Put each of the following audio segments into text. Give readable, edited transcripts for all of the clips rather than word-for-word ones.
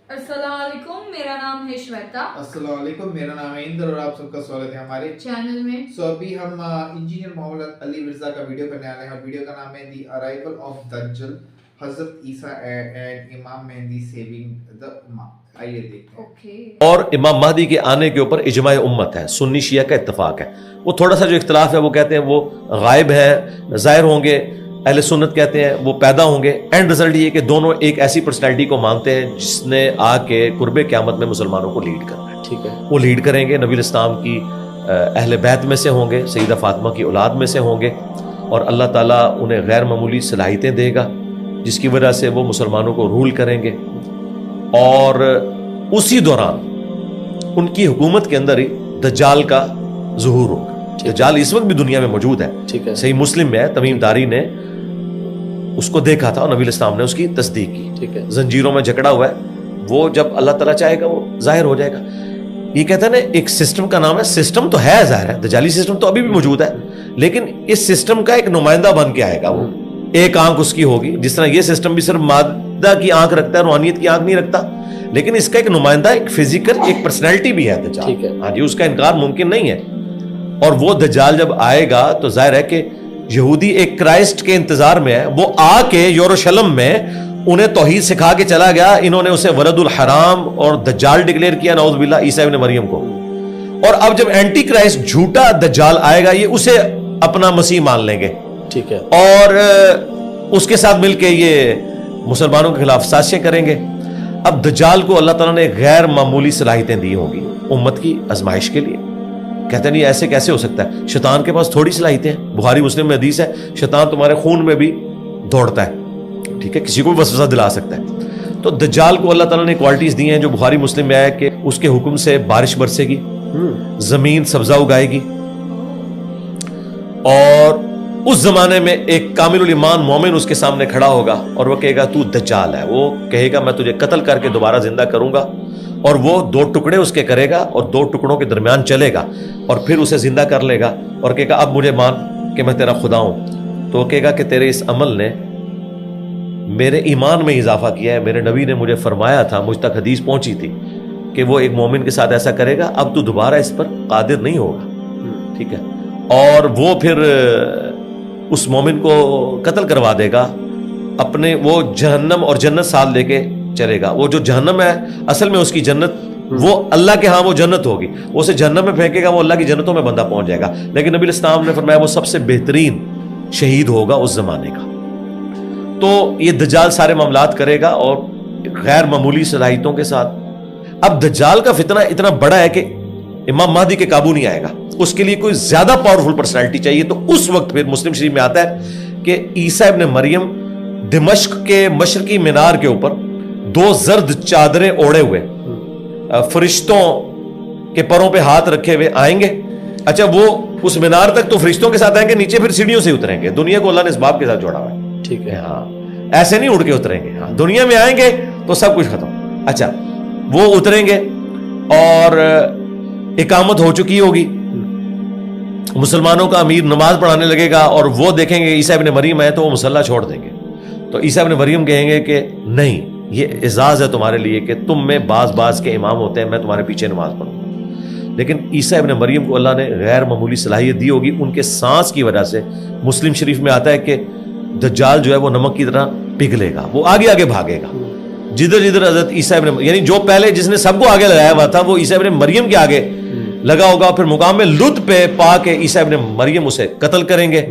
अस्सलाम वालेकुम, मेरा नाम है श्वेता। अस्सलाम वालेकुम, मेरा नाम है इंद्र और आप सबका स्वागत है हमारे चैनल में। अभी हम इंजीनियर मोहम्मद अली मिर्जा का वीडियो करने वाले हैं और वीडियो का नाम है दी arrival of दज्जल, Hazrat Isa and इमाम मेहदी सेविंग द उम्मा। आइए देखते हैं। और इमाम महदी के आने के ऊपर इजमाए उम्मत है, सुन्नी शिया का इत्तेफाक है। वो थोड़ा सा जो इख्तिलाफ है वो कहते हैं वो गायब है, ज़ाहिर होंगे। अहले सुन्नत कहते हैं वो पैदा होंगे। एंड रिजल्ट ये कि दोनों एक ऐसी पर्सनैलिटी को मानते हैं जिसने आके कुर्बे क़यामत में मुसलमानों को लीड करना है। ठीक है, वो लीड करेंगे, नबी इस्लाम की अहले बैत में से होंगे, सईदा फातिमा की औलाद में से होंगे, और अल्लाह ताला उन्हें गैर मामूली सलाहियतें देगा जिसकी वजह से वो मुसलमानों को रूल करेंगे। और उसी दौरान उनकी हुकूमत के अंदर ही दज्जाल का ज़ुहूर होगा। दज्जाल इस वक्त भी दुनिया में मौजूद है। ठीक है, सही मुस्लिम में है, तमीम दारी ने उसको देखा था और नबी इस्लाम ने उसकी तस्दीक की। ठीक है, जंजीरों में जकड़ा हुआ है, वो जब अल्लाह ताला चाहेगा वो जाहिर हो जाएगा। ये कहते हैं ना, एक सिस्टम का नाम है, सिस्टम तो है, जाहिर है दज्जाली सिस्टम तो अभी भी मौजूद है, लेकिन इस सिस्टम का एक नुमाइंदा बन के आएगा। वो एक आंख उसकी होगी, जिस तरह ये सिस्टम भी सिर्फ मादा की आंख रखता है, रूहानियत की आंख नहीं रखता, लेकिन इसका एक नुमाइंदा, एक फिजिकल, एक पर्सनैलिटी भी है दज्जाल। ठीक है, हाँ जी, उसका इनकार मुमकिन नहीं है। और वो दज्जाल जब आएगा तो जाहिर है कि यहूदी एक क्राइस्ट के इंतजार में है। वो आके यरूशलेम में उन्हें तौहीद सिखा के चला गया। इन्होंने उसे वलदुल हराम और दज्जाल डिक्लेयर किया, नऊज़ बिल्लाह, ईसा इब्न मरियम को। और अब जब एंटी क्राइस्ट झूठा दज्जाल आएगा, ये उसे अपना मसीह मान लेंगे। ठीक है, और उसके साथ मिलके ये मुसलमानों के खिलाफ साजिशें करेंगे। अब दज्जाल को अल्लाह ताला ने गैर मामूली सलाहियतें दी होंगी उम्मत की आजमाइश के लिए। कहते नहीं, ऐसे कैसे हो सकता है, शैतान के पास थोड़ी सलाहियतें हैं। बुखारी मुस्लिम में हदीस है, शैतान तुम्हारे खून में भी दौड़ता है। ठीक है, किसी को भी वसवसा दिला सकता है। तो दज्जाल को अल्लाह ताला ने क्वालिटीज दी हैं जो बुखारी मुस्लिम में है कि उसके हुक्म से बारिश बरसेगी, जमीन सब्जा उगाएगी, और उस जमाने में एक कामिलुल ईमान मोमिन उसके सामने खड़ा होगा और वो कहेगा तू दज्जाल है। वो कहेगा मैं तुझे कत्ल करके दोबारा जिंदा करूंगा, और वो दो टुकड़े उसके करेगा और दो टुकड़ों के दरमियान चलेगा और फिर उसे जिंदा कर लेगा और कहेगा अब मुझे मान कि मैं तेरा खुदा हूं। तो वो कहेगा कि तेरे इस अमल ने मेरे ईमान में इजाफा किया है, मेरे नबी ने मुझे फरमाया था, मुझ तक हदीस पहुंची थी कि वो एक मोमिन के साथ ऐसा करेगा, अब तू दोबारा इस पर कादिर नहीं होगा। ठीक है, और वो फिर उस मोमिन को कत्ल करवा देगा, अपने वो जहन्नम और जन्नत साथ लेके चलेगा। वो जो जहन्नम है असल में उसकी जन्नत, वो अल्लाह के यहाँ वो जन्नत होगी, वो उसे जहन्नम में फेंकेगा, वो अल्लाह की जन्नतों में बंदा पहुंच जाएगा। लेकिन नबी इस्लाम ने फरमाया वो सबसे बेहतरीन शहीद होगा उस जमाने का। तो ये दज्जाल सारे मामलात करेगा और गैर मामूली सलाहियतों के साथ। अब दज्जाल का फितना इतना बड़ा है कि इमाम महदी के काबू नहीं आएगा, उसके लिए कोई ज्यादा पावरफुल पर्सनैलिटी चाहिए। तो उस वक्त फिर मुस्लिम शरीफ में आता है कि ईसा इब्न मरियम दिमश्क के मशरकी मीनार के ऊपर दो जर्द चादरें ओढ़े हुए फरिश्तों के परों पे हाथ रखे हुए आएंगे। अच्छा, वो उस मीनार तक तो फरिश्तों के साथ आएंगे, नीचे फिर सीढ़ियों से उतरेंगे। दुनिया को अल्लाह ने इस बाप के साथ जोड़ा हुआ है। ठीक है, हाँ, ऐसे नहीं उड़ के उतरेंगे। हाँ, दुनिया में आएंगे तो सब कुछ खत्म। अच्छा, वो उतरेंगे और इकामत हो चुकी होगी, मुसलमानों का अमीर नमाज पढ़ाने लगेगा और वो देखेंगे ईसा इब्न मरियम है तो वो मुसल्ला छोड़ देंगे। तो ईसा इब्न मरियम कहेंगे कि नहीं, ये एजाज है तुम्हारे लिए कि तुम में बाज बाज के इमाम होते हैं, मैं तुम्हारे पीछे नमाज पढ़ूंगा। लेकिन ईसा इब्न मरियम को अल्लाह ने गैर मामूली सलाहियत दी होगी उनके सांस की वजह से। मुस्लिम शरीफ में आता है कि दज्जाल जो है वो नमक की तरह पिघलेगा, वो आगे आगे भागेगा जिधर जिधर हजरत ईसा इब्न, यानी जो पहले जिसने सबको आगे लगाया हुआ था वो ईसा इब्न मरियम के आगे लगा होगा, फिर मुकाम में लुत पे पा के ईसा इब्न मरियम उसे कत्ल करेंगे।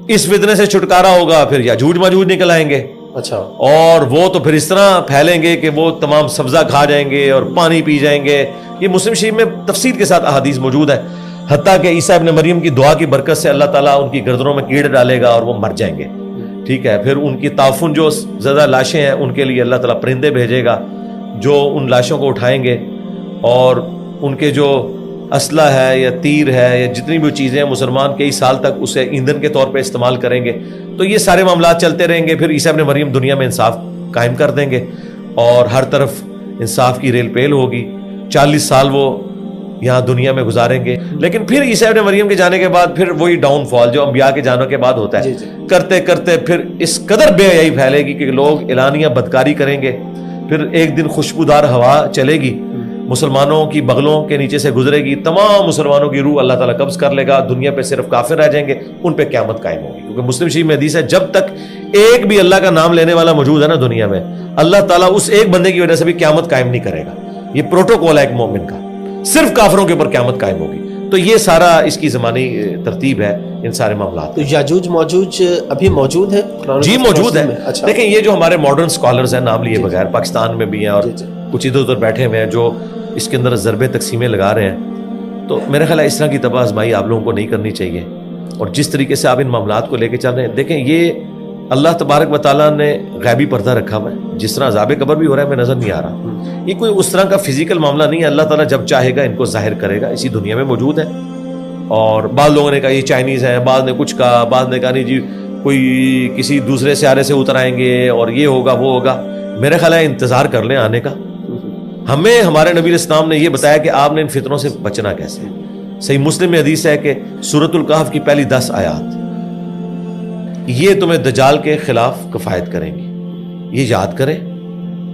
इस फितने से छुटकारा होगा, फिर याजूज माजूज निकल आएंगे। अच्छा, और वो तो फिर इस तरह फैलेंगे कि वो तमाम सब्जा खा जाएंगे और पानी पी जाएंगे। ये मुस्लिम शरीफ में तफसील के साथ अहादीस मौजूद है। हत्ता कि ईसा इब्न मरियम की दुआ की बरकत से अल्लाह ताला उनकी गर्दनों में कीड़े डालेगा और वो मर जाएंगे। ठीक है, फिर उनकी ताफुन जो ज़्यादा लाशें हैं उनके लिए अल्लाह ताला परिंदे भेजेगा जो उन लाशों को उठाएंगे, और उनके जो असला है या तीर है या जितनी भी चीज़ें हैं मुसलमान कई साल तक उसे ईंधन के तौर पे इस्तेमाल करेंगे। तो ये सारे मामला चलते रहेंगे। फिर ईसा इब्न मरियम दुनिया में इंसाफ कायम कर देंगे और हर तरफ इंसाफ की रेल पेल होगी। 40 साल वो यहाँ दुनिया में गुजारेंगे। लेकिन फिर ईसा इब्न मरियम के जाने के बाद फिर वही डाउनफॉल जो अंबिया के जाने के बाद होता है, करते करते फिर इस कदर बेहयाई फैलेगी कि लोग एलानिया बदकारी करेंगे, پھر ایک دن خوشبودار ہوا چلے گی, مسلمانوں کی بغلوں کے نیچے سے گزرے گی, تمام مسلمانوں کی روح اللہ تعالیٰ قبض کر لے گا, دنیا پہ صرف کافر رہ جائیں گے, ان پہ قیامت قائم ہوگی. کیونکہ مسلم شریف میں حدیث ہے جب تک ایک بھی اللہ کا نام لینے والا موجود ہے نا دنیا میں, اللہ تعالیٰ اس ایک بندے کی وجہ سے بھی قیامت قائم نہیں کرے گا. یہ پروٹوکول ہے ایک مومن کا, صرف کافروں کے اوپر قیامت قائم ہوگی. تو یہ سارا اس کی زمانی ترتیب ہے ان سارے معاملات. تو یاجوج موجوج ابھی موجود ہیں؟ جی موجود ہے. اچھا. دیکھیں یہ جو ہمارے ماڈرن اسکالرز ہیں نام لیے بغیر, پاکستان میں بھی ہیں اور کچھ ادھر ادھر بیٹھے ہوئے ہیں جو اس کے اندر ضربے تقسیمیں لگا رہے ہیں, تو میرا خیال ہے اس طرح کی تباہ آزمائی آپ لوگوں کو نہیں کرنی چاہیے. اور جس طریقے سے آپ ان معاملات کو لے کے چل رہے ہیں, دیکھیں یہ اللہ تبارک و تعالیٰ نے غیبی پردہ رکھا ہوا ہے. جس طرح عذاب قبر بھی ہو رہا ہے ہمیں نظر نہیں آ رہا, یہ کوئی اس طرح کا فزیکل معاملہ نہیں ہے. اللہ تعالیٰ جب چاہے گا ان کو ظاہر کرے گا, اسی دنیا میں موجود ہے. اور بعض لوگوں نے کہا یہ چائنیز ہیں, بعض نے کچھ کہا, بعض نے کہا نہیں جی کوئی کسی دوسرے سیارے سے اتر آئیں گے اور یہ ہوگا وہ ہوگا. میرا خیال ہے انتظار کر لیں آنے کا. ہمیں ہمارے نبی اسلام نے یہ بتایا کہ آپ نے ان فتنوں سے بچنا کیسے. صحیح مسلم میں حدیث ہے کہ سورۃ الکہف کی پہلی 10 آیات یہ تمہیں دجال کے خلاف کفایت کریں گی, یہ یاد کریں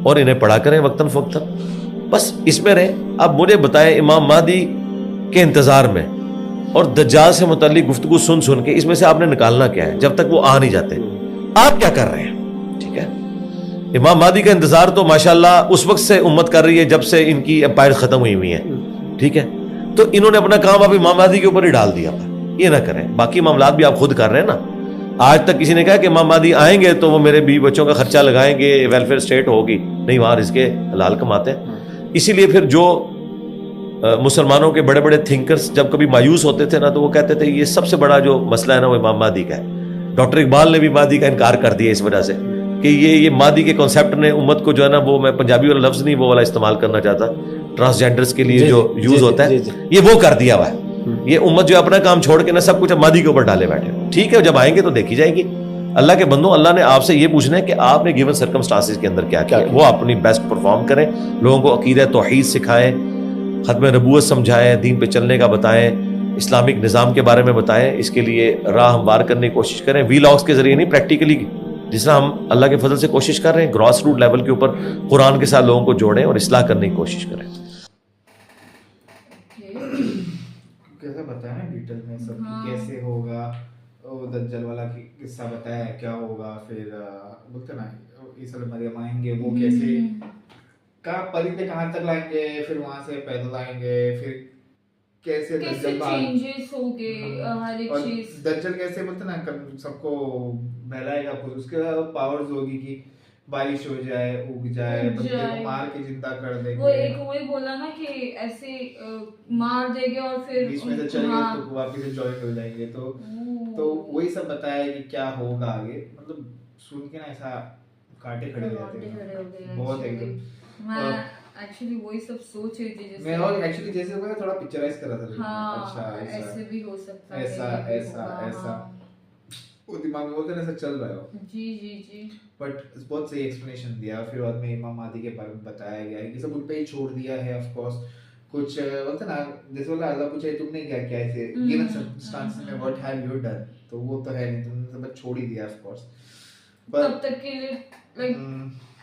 اور انہیں پڑھا کریں وقتاً فوقتاً, بس اس میں رہیں. اب مجھے بتائیں امام مہدی کے انتظار میں اور دجال سے متعلق گفتگو سن کے اس میں سے آپ نے نکالنا کیا ہے؟ جب تک وہ آ نہیں جاتے آپ کیا کر رہے ہیں؟ ٹھیک ہے, امام مہدی کا انتظار تو ماشاءاللہ اس وقت سے امت کر رہی ہے جب سے ان کی امپائر ختم ہوئی ہیں. ٹھیک ہے, تو انہوں نے اپنا کام اب امام مہدی کے اوپر ہی ڈال دیا. یہ نہ کریں, باقی معاملات بھی آپ خود کر رہے ہیں نا. آج تک کسی نے کہا کہ امام مہدی آئیں گے تو وہ میرے بیوی بچوں کا خرچہ لگائیں گے, ویلفیئر اسٹیٹ ہوگی؟ نہیں, وہاں رزق حلال کماتے ہیں. اسی لیے پھر جو مسلمانوں کے بڑے بڑے تھنکرز جب کبھی مایوس ہوتے تھے نا تو وہ کہتے تھے یہ سب سے بڑا جو مسئلہ ہے نا وہ امام مہدی کا ہے. ڈاکٹر اقبال نے بھی مہدی کا انکار کر دیا اس وجہ سے کہ یہ مہدی کے کانسیپٹ نے امت کو جو ہے نا, وہ میں پنجابی والا لفظ نہیں وہ والا استعمال کرنا چاہتا, ٹرانسجینڈرز کے لیے جو یوز ہوتا ہے یہ وہ کر دیا ہوا ہے. یہ امت جو اپنا کام چھوڑ کے نا سب کچھ مہدی کے اوپر ڈالے بیٹھے. ٹھیک ہے, جب آئیں گے تو دیکھی جائے گی. اللہ کے بندوں, اللہ نے آپ سے یہ پوچھنا ہے کہ آپ نے گیون سرکمسٹانسز کے اندر کیا کیا. وہ اپنی بیسٹ پرفارم کریں, لوگوں کو عقیدہ توحید سکھائیں, ختم نبوت سمجھائیں, دین پہ چلنے کا بتائیں, اسلامک نظام کے بارے میں بتائیں. اس کے لیے راہ ہموار کرنے کی کوشش کریں, وی لاگس کے ذریعے نہیں, پریکٹیکلی جس طرح ہم اللہ کے فضل سے کوشش کر رہے ہیں گراس روٹ لیول کے اوپر قرآن کے ساتھ لوگوں کو جوڑیں اور اصلاح کرنے کی کوشش کریں. کیسے بتایا نا ڈیٹیل میں سب کی کیسے ہوگا, دجال والا قصہ بتایا ہے کیا ہوگا, پھر بولتے نا عیسیٰ مریم آئیں گے وہ کیسے کہاں پرندے کہاں تک لائیں گے, پھر وہاں سے پیدل آئیں گے, پھر کیسے دجال چینجز ہوگے ہر ایک چیز. دجال کیسے بولتے نا سب کو بہلائے گا, خود اس کے پاورز ہوگی کہ بارش ہو جائے, اگ جائے, بندے کو مار کے زندہ کر دے گا. وہ ایک وہی بولا نا کہ ایسے مار دے گے اور پھر بیچ میں سے چلے گئے تو واپس سے جوائن ہو جائیں گے. تو وہی سب بتایا کہ کیا ہوگا آگے. مطلب سن کے نا ایسا کانٹے کھڑے ہو جاتے ہیں بہت ایک دم. میں ایکچولی وہی سب سوچ رہی تھی, میں اور ایکچولی جیسے ہوگا تھوڑا پکچرائز کر رہا تھا. ہاں اچھا ایسے بھی ہو سکتا ہے, ایسا ایسا ایسا وہ دماغ میں بولتے ہیں ایسا چل رہا ہو. جی بٹ بہت صحیح ایکسپلینیشن دیا. پھر بعد میں امام مہدی کے بارے میں بتایا گیا ہے کہ سب ان پہ ہی چھوڑ دیا ہے. آف کورس کچھ بولتے نا جیسے بولا اللہ پوچھے تم نے کیا کیا ایسے گیون سرکمسٹانسز میں واٹ ہیو یو ڈن, تو وہ تو ہے نہیں, تم نے سب چھوڑ ہی دیا. آف کورس تب تک کے لیے لائک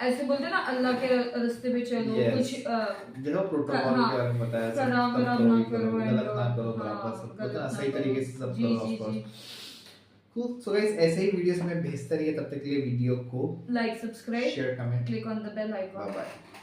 ایسے بولتے نا اللہ کے راستے پہ چلو, کچھ جو پروٹوکول کے بارے میں بتایا سب غلط نہ کرو, برابر سب بولتے نا صحیح طریقے سے سب کرو. آف کورس سو گائز ایسے ہی ویڈیوز میں بھیجتے رہیے. تب تک کے لیے ویڈیو کو like, subscribe, share, comment, click on the bell icon. Bye.